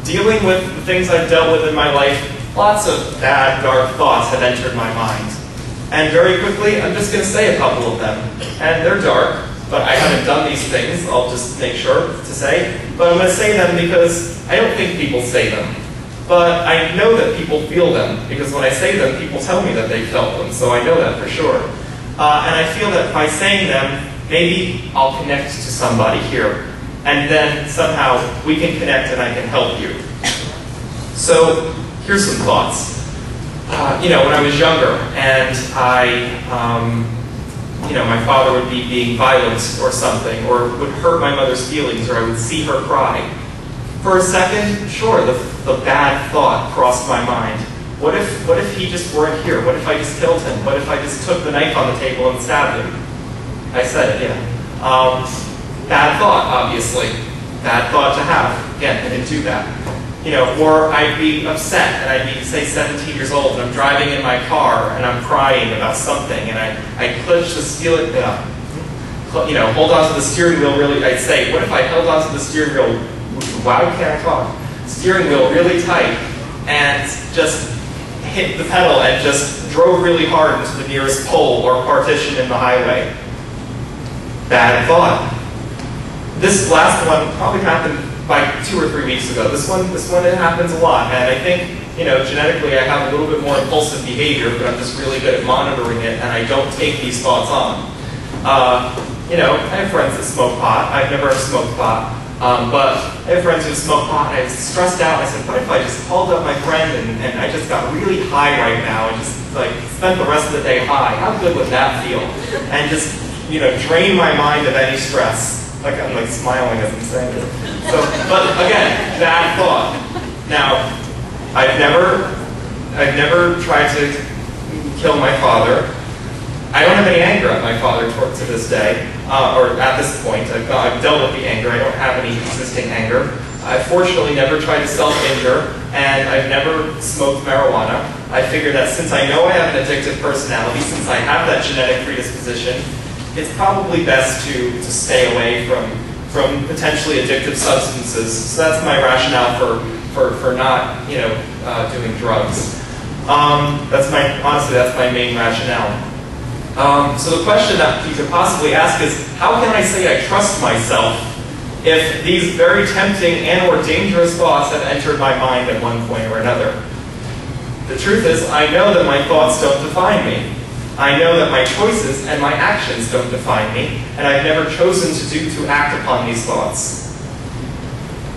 dealing with the things I've dealt with in my life, lots of bad, dark thoughts have entered my mind. And very quickly, I'm just going to say a couple of them. And they're dark, but I haven't done these things, I'll just make sure to say. But I'm going to say them because I don't think people say them. But I know that people feel them, because when I say them, people tell me that they felt them, so I know that for sure. And I feel that by saying them, maybe I'll connect to somebody here. And then somehow we can connect and I can help you. So here's some thoughts. When I was younger and my father would be being violent or something, or would hurt my mother's feelings, or I would see her cry. For a second, sure, the bad thought crossed my mind. What if he just weren't here? What if I just killed him? What if I just took the knife on the table and stabbed him? I said it, yeah. Bad thought, obviously. Bad thought to have. Again, I didn't do that. Or I'd be upset, and I'd be, say, 17 years old, and I'm driving in my car, and I'm crying about something, and I clench the steering, hold on to the steering wheel really, I'd say, what if I held on to the steering wheel, why can't I talk? Steering wheel really tight, and just hit the pedal, and just drove really hard into the nearest pole or partition in the highway. Bad thought. This last one probably happened by 2 or 3 weeks ago. This one it happens a lot, and I think, genetically I have a little bit more impulsive behavior, but I'm just really good at monitoring it, and I don't take these thoughts on. I have friends that smoke pot. I've never smoked pot, but I have friends who smoke pot, and I was stressed out. I said, what if I just called up my friend and I just got really high right now and just spent the rest of the day high? How good would that feel? And just drain my mind of any stress. I'm smiling as I'm saying it. But again, bad thought. Now, I've never tried to kill my father. I don't have any anger at my father to this day, or at this point. I've dealt with the anger. I don't have any existing anger. I've fortunately never tried to self-injure, and I've never smoked marijuana. I figured that since I know I have an addictive personality, since I have that genetic predisposition, it's probably best to stay away from potentially addictive substances. So that's my rationale for not doing drugs. Honestly, that's my main rationale. So the question that you could possibly ask is, how can I say I trust myself if these very tempting and or dangerous thoughts have entered my mind at one point or another? The truth is, I know that my thoughts don't define me. I know that my choices and my actions don't define me, and I've never chosen to act upon these thoughts.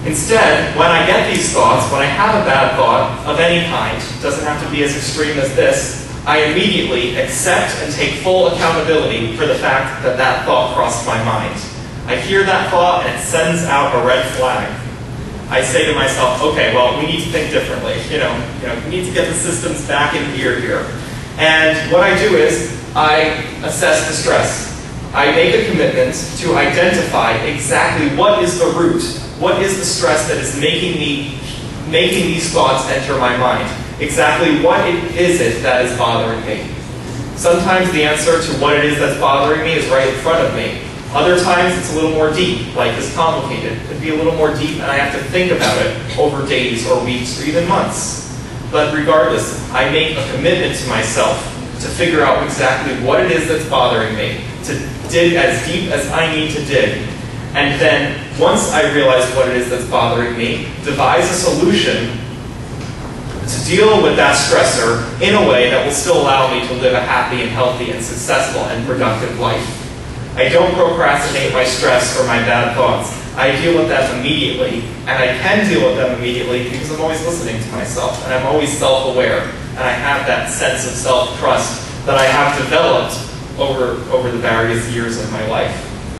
Instead, when I get these thoughts, when I have a bad thought of any kind, doesn't have to be as extreme as this, I immediately accept and take full accountability for the fact that that thought crossed my mind. I hear that thought and it sends out a red flag. I say to myself, okay, well, we need to think differently. We need to get the systems back in gear here. And what I do is, I assess the stress. I make a commitment to identify exactly what is the root, what is the stress that is making these thoughts enter my mind. Exactly what is it that is bothering me. Sometimes the answer to what it is that's bothering me is right in front of me. Other times it's a little more deep, like it's complicated. It could be a little more deep and I have to think about it over days or weeks or even months. But regardless, I make a commitment to myself to figure out exactly what it is that's bothering me, to dig as deep as I need to dig. And then, once I realize what it is that's bothering me, devise a solution to deal with that stressor in a way that will still allow me to live a happy and healthy and successful and productive life. I don't procrastinate my stress or my bad thoughts. I deal with them immediately, and I can deal with them immediately because I'm always listening to myself, and I'm always self-aware, and I have that sense of self-trust that I have developed over the various years of my life.